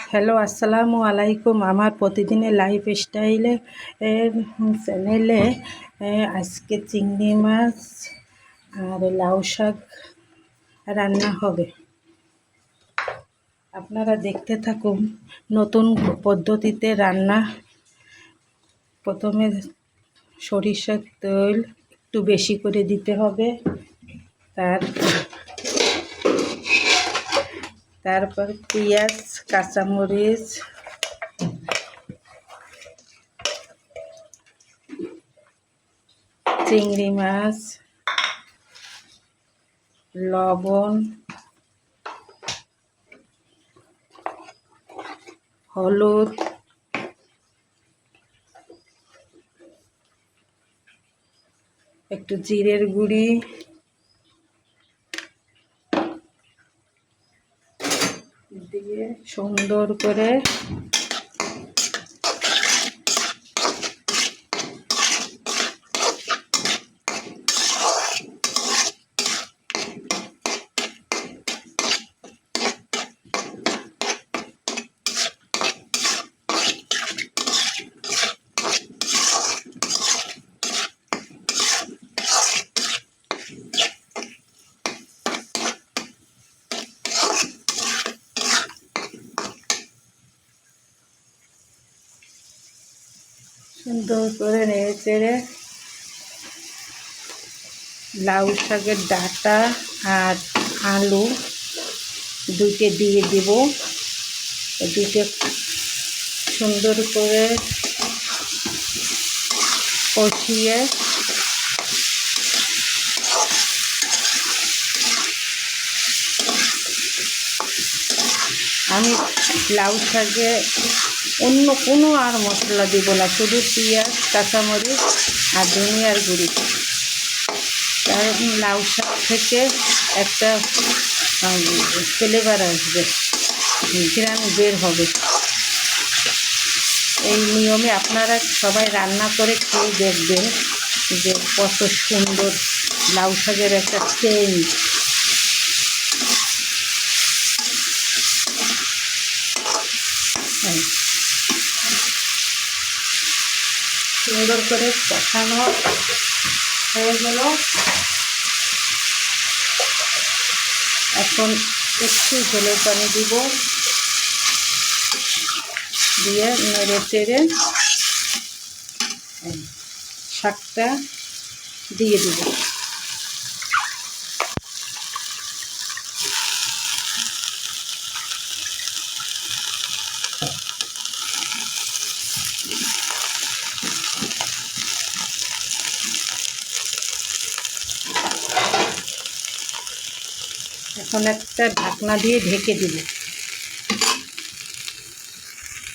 Hello, আসসালামু আলাইকুম। আমার প্রতিদিনের লাইফস্টাইলে চ্যানেলে আজকে চিংড়ি মাছ আর লাউ শাক রান্না হবে। আপনারা দেখতে থাকুন নতুন পদ্ধতিতে রান্না। প্রথমে সরিষার তেল একটু বেশি করে দিতে হবে, তারপর পেঁয়াজ, কাঁচামরিচ, চিংড়ি মাছ, লবণ, হলুদ, একটু জিরের গুঁড়ি, দিয়ে সুন্দর করে নেড়ে চেড়ে লাউ শাকের ডাঁটা আর আলু দুটো দিয়ে দিব। দুটো সুন্দর করে কষিয়ে আমি লাউ শাকে অন্য কোনো আর মশলা দিব না, শুধু পেঁয়াজ, কাঁচামরিচ আর ধনিয়ার গুঁড়ি। তার লাউ শাক থেকে একটা ফ্লেভার আসবে, ঘ্রাণ বের হবে। এই নিয়মে আপনারা সবাই রান্না করে খেয়ে দেখবেন যে কত সুন্দর লাউ শাকের একটা সেন্ট। সুন্দর করে কষানো হয়ে গেল। এখন একটু ঝোলের পানি দিব, দিয়ে নেড়ে চেড়ে শাকটা দিয়ে দিব। এখন একটা ঢাকনা দিয়ে ঢেকে দিব।